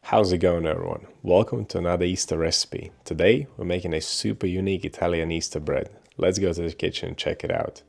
How's it going, everyone? Welcome to another Easter recipe. Today we're making a super unique Italian Easter bread. Let's go to the kitchen and check it out.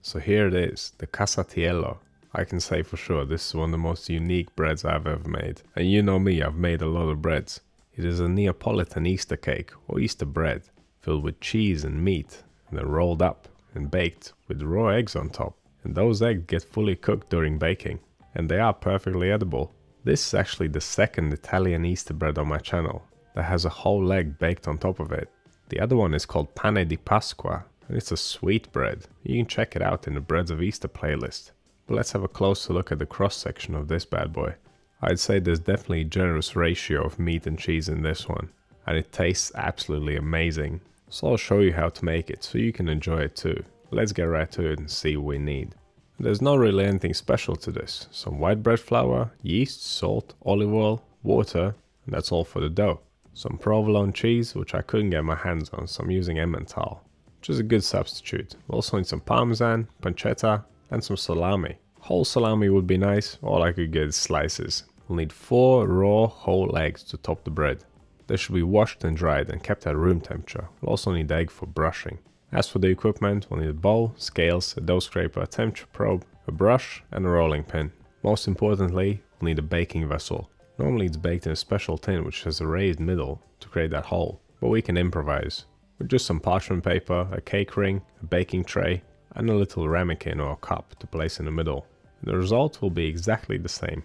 So here it is, the Casatiello. I can say for sure this is one of the most unique breads I've ever made. And you know me, I've made a lot of breads. It is a Neapolitan Easter cake or Easter bread filled with cheese and meat and then rolled up and baked with raw eggs on top. And those eggs get fully cooked during baking and they are perfectly edible. This is actually the second Italian Easter bread on my channel that has a whole egg baked on top of it. The other one is called pane di Pasqua and it's a sweet bread. You can check it out in the Breads of Easter playlist. But let's have a closer look at the cross section of this bad boy. I'd say there's definitely a generous ratio of meat and cheese in this one and it tastes absolutely amazing. So I'll show you how to make it so you can enjoy it too. Let's get right to it and see what we need. There's not really anything special to this. Some white bread flour, yeast, salt, olive oil, water, and that's all for the dough. Some provolone cheese, which I couldn't get my hands on, so I'm using Emmental, which is a good substitute. We also need some parmesan, pancetta, and some salami. Whole salami would be nice, all I could get is slices. We'll need 4 raw whole eggs to top the bread. They should be washed and dried and kept at room temperature. We'll also need egg for brushing. As for the equipment, we'll need a bowl, scales, a dough scraper, a temperature probe, a brush and a rolling pin. Most importantly, we'll need a baking vessel. Normally it's baked in a special tin which has a raised middle to create that hole, but we can improvise. With just some parchment paper, a cake ring, a baking tray and a little ramekin or cup to place in the middle. And the result will be exactly the same.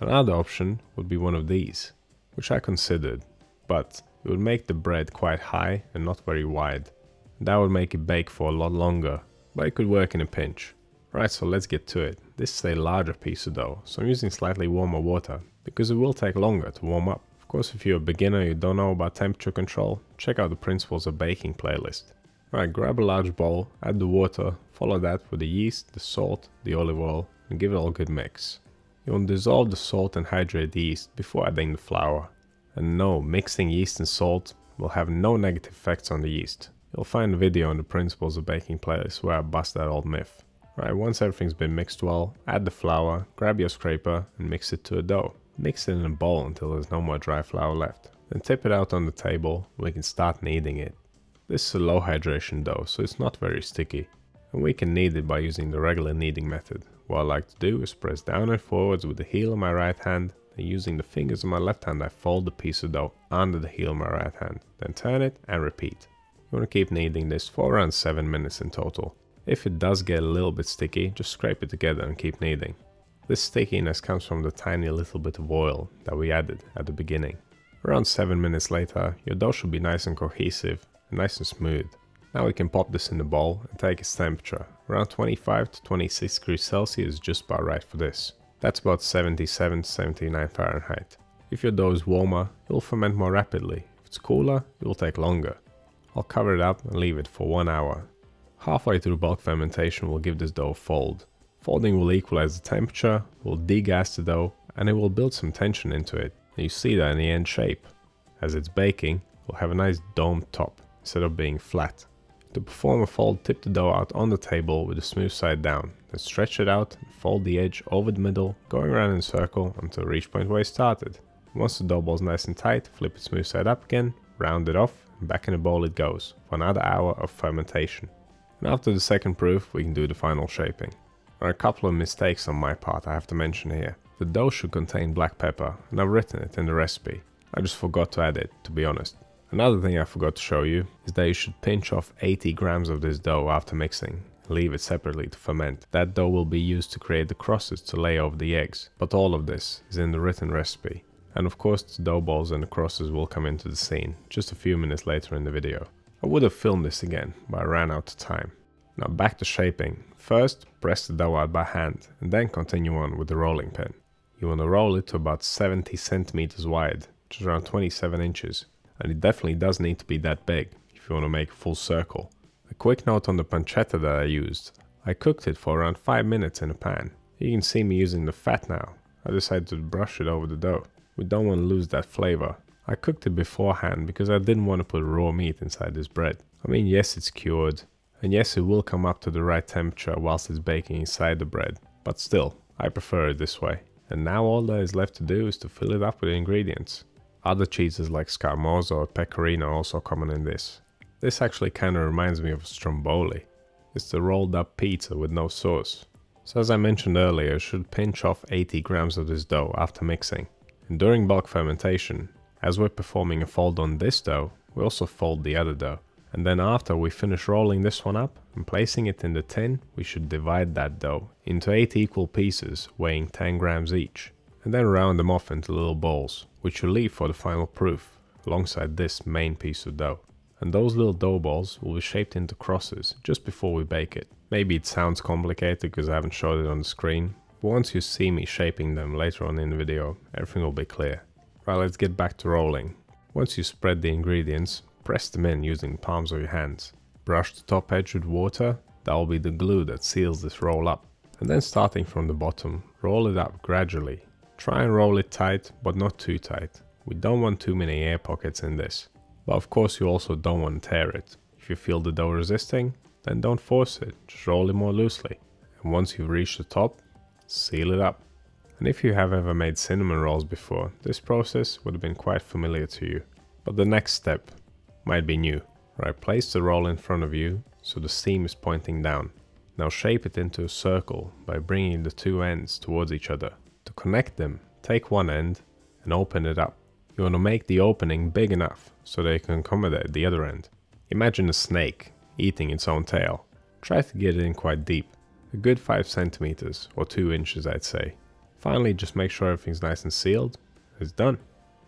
Another option would be one of these, which I considered, but it would make the bread quite high and not very wide. That would make it bake for a lot longer, but it could work in a pinch. Right, so let's get to it. This is a larger piece of dough, so I'm using slightly warmer water, because it will take longer to warm up. Of course, if you're a beginner and you don't know about temperature control, check out the Principles of Baking playlist. Right, grab a large bowl, add the water, follow that with the yeast, the salt, the olive oil, and give it all a good mix. You want to dissolve the salt and hydrate the yeast before adding the flour. And no, mixing yeast and salt will have no negative effects on the yeast. You'll find a video on the Principles of Baking playlist where I bust that old myth. Right, once everything's been mixed well, add the flour, grab your scraper and mix it to a dough. Mix it in a bowl until there's no more dry flour left. Then tip it out on the table and we can start kneading it. This is a low hydration dough, so it's not very sticky. And we can knead it by using the regular kneading method. What I like to do is press down and forwards with the heel of my right hand, and using the fingers of my left hand I fold the piece of dough under the heel of my right hand. Then turn it and repeat. You want to keep kneading this for around 7 minutes in total. If it does get a little bit sticky, just scrape it together and keep kneading. This stickiness comes from the tiny little bit of oil that we added at the beginning. Around 7 minutes later, your dough should be nice and cohesive and nice and smooth. Now we can pop this in the bowl and take its temperature. Around 25 to 26 degrees Celsius is just about right for this. That's about 77 to 79 Fahrenheit. If your dough is warmer, it will ferment more rapidly. If it's cooler, it will take longer. I'll cover it up and leave it for 1 hour. Halfway through bulk fermentation we'll give this dough a fold. Folding will equalize the temperature, will degas the dough and it will build some tension into it. And you see that in the end shape. As it's baking, we'll have a nice domed top instead of being flat. To perform a fold, tip the dough out on the table with the smooth side down. Then stretch it out and fold the edge over the middle, going around in a circle until you reach point where you started. Once the dough ball is nice and tight, flip it smooth side up again, round it off, and back in the bowl it goes for another hour of fermentation. And after the second proof, we can do the final shaping. There are a couple of mistakes on my part I have to mention here. The dough should contain black pepper, and I've written it in the recipe. I just forgot to add it, to be honest. Another thing I forgot to show you is that you should pinch off 80 grams of this dough after mixing and leave it separately to ferment. That dough will be used to create the crosses to lay over the eggs, but all of this is in the written recipe. And of course the dough balls and the crosses will come into the scene just a few minutes later in the video. I would have filmed this again, but I ran out of time. Now back to shaping. First, press the dough out by hand and then continue on with the rolling pin. You want to roll it to about 70 centimeters wide, which is around 27 inches. And it definitely does need to be that big if you want to make a full circle. A quick note on the pancetta that I used. I cooked it for around 5 minutes in a pan. You can see me using the fat now. I decided to brush it over the dough. We don't want to lose that flavor. I cooked it beforehand because I didn't want to put raw meat inside this bread. I mean, yes, it's cured, and yes, it will come up to the right temperature whilst it's baking inside the bread, but still, I prefer it this way. And now all that is left to do is to fill it up with ingredients. Other cheeses like scarmoza or pecorino are also common in this. This actually kinda reminds me of stromboli. It's the rolled up pizza with no sauce. So as I mentioned earlier, you should pinch off 80 grams of this dough after mixing. And during bulk fermentation, as we're performing a fold on this dough, we also fold the other dough. And then after we finish rolling this one up and placing it in the tin, we should divide that dough into 8 equal pieces weighing 10 grams each. And then round them off into little balls, which you'll leave for the final proof, alongside this main piece of dough. And those little dough balls will be shaped into crosses just before we bake it. Maybe it sounds complicated because I haven't showed it on the screen, but once you see me shaping them later on in the video, everything will be clear. Right, let's get back to rolling. Once you spread the ingredients, press them in using the palms of your hands. Brush the top edge with water, that will be the glue that seals this roll up. And then starting from the bottom, roll it up gradually. Try and roll it tight, but not too tight. We don't want too many air pockets in this. But of course you also don't want to tear it. If you feel the dough resisting, then don't force it, just roll it more loosely. And once you've reached the top, seal it up. And if you have ever made cinnamon rolls before, this process would have been quite familiar to you. But the next step might be new. Right, place the roll in front of you so the seam is pointing down. Now shape it into a circle by bringing the two ends towards each other. To connect them, take one end and open it up. You want to make the opening big enough so that you can accommodate the other end. Imagine a snake eating its own tail. Try to get it in quite deep, a good 5 centimeters or 2 inches I'd say. Finally, just make sure everything's nice and sealed. It's done.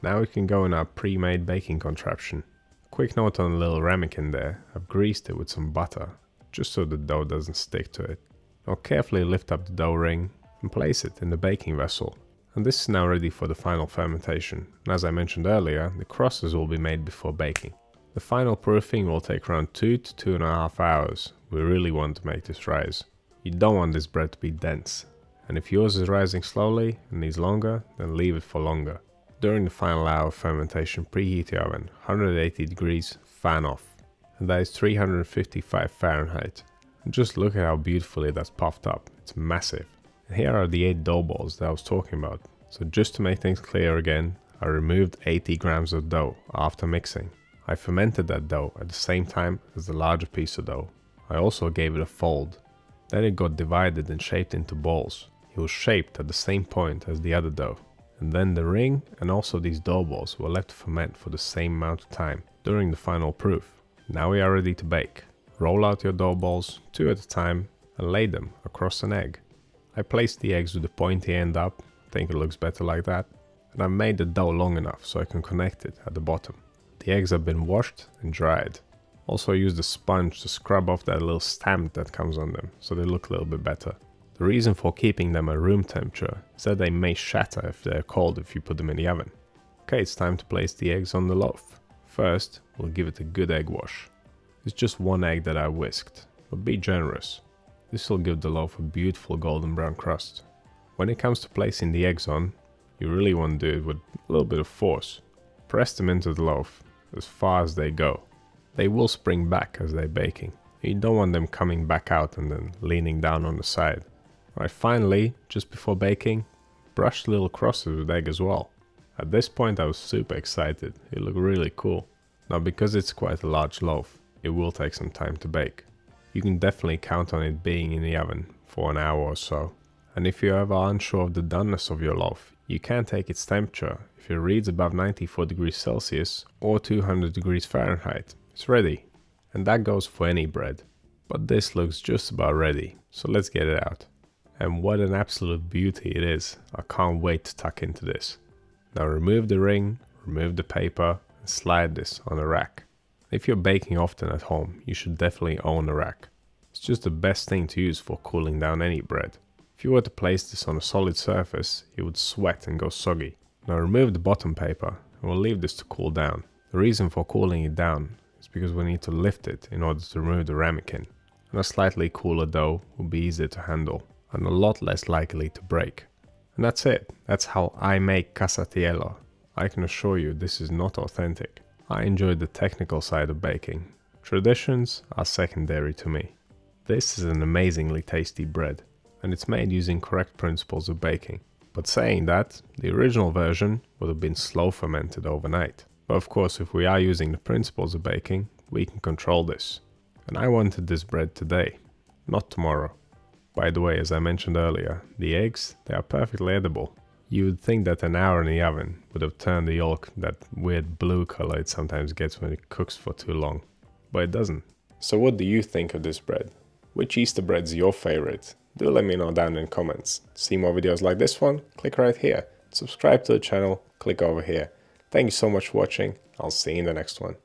Now we can go in our pre-made baking contraption. Quick note on the little ramekin there, I've greased it with some butter, just so the dough doesn't stick to it. Now carefully lift up the dough ring and place it in the baking vessel. And this is now ready for the final fermentation. And as I mentioned earlier, the crosses will be made before baking. The final proofing will take around 2 to 2.5 hours. We really want to make this rise. You don't want this bread to be dense. And if yours is rising slowly and needs longer, then leave it for longer. During the final hour of fermentation, preheat your oven, 180 degrees, fan off. And that is 355 Fahrenheit. And just look at how beautifully that's puffed up, it's massive. And here are the 8 dough balls that I was talking about. So just to make things clear again, I removed 80 grams of dough after mixing. I fermented that dough at the same time as the larger piece of dough. I also gave it a fold. Then it got divided and shaped into balls. It was shaped at the same point as the other dough. And then the ring and also these dough balls were left to ferment for the same amount of time during the final proof. Now we are ready to bake. Roll out your dough balls 2 at a time and lay them across an egg. I placed the eggs with the pointy end up, I think it looks better like that. And I made the dough long enough so I can connect it at the bottom. The eggs have been washed and dried. Also used a sponge to scrub off that little stamp that comes on them so they look a little bit better. The reason for keeping them at room temperature is that they may shatter if they're cold if you put them in the oven. Okay, it's time to place the eggs on the loaf. First, we'll give it a good egg wash. It's just 1 egg that I whisked, but be generous. This will give the loaf a beautiful golden brown crust. When it comes to placing the eggs on, you really want to do it with a little bit of force. Press them into the loaf as far as they go. They will spring back as they're baking. You don't want them coming back out and then leaning down on the side. Right, finally, just before baking, brush the little crosses with egg as well. At this point I was super excited, it looked really cool. Now because it's quite a large loaf, it will take some time to bake. You can definitely count on it being in the oven for an hour or so. And if you're ever unsure of the doneness of your loaf, you can take its temperature. If it reads above 94 degrees Celsius or 200 degrees Fahrenheit, it's ready. And that goes for any bread. But this looks just about ready, so let's get it out. And what an absolute beauty it is. I can't wait to tuck into this. Now remove the ring, remove the paper, and slide this on a rack. If you're baking often at home, you should definitely own a rack. It's just the best thing to use for cooling down any bread. If you were to place this on a solid surface, it would sweat and go soggy. Now remove the bottom paper, and we'll leave this to cool down. The reason for cooling it down is because we need to lift it in order to remove the ramekin. And a slightly cooler dough will be easier to handle and a lot less likely to break. And that's it. That's how I make Casatiello. I can assure you this is not authentic. I enjoy the technical side of baking. Traditions are secondary to me. This is an amazingly tasty bread, and it's made using correct principles of baking. But saying that, the original version would have been slow fermented overnight. But of course, if we are using the principles of baking, we can control this. And I wanted this bread today, not tomorrow. By the way, as I mentioned earlier, the eggs, they are perfectly edible. You would think that an hour in the oven would have turned the yolk that weird blue color it sometimes gets when it cooks for too long. But it doesn't. So what do you think of this bread? Which Easter bread's your favorite? Do let me know down in the comments. To see more videos like this one, click right here. Subscribe to the channel, click over here. Thank you so much for watching. I'll see you in the next one.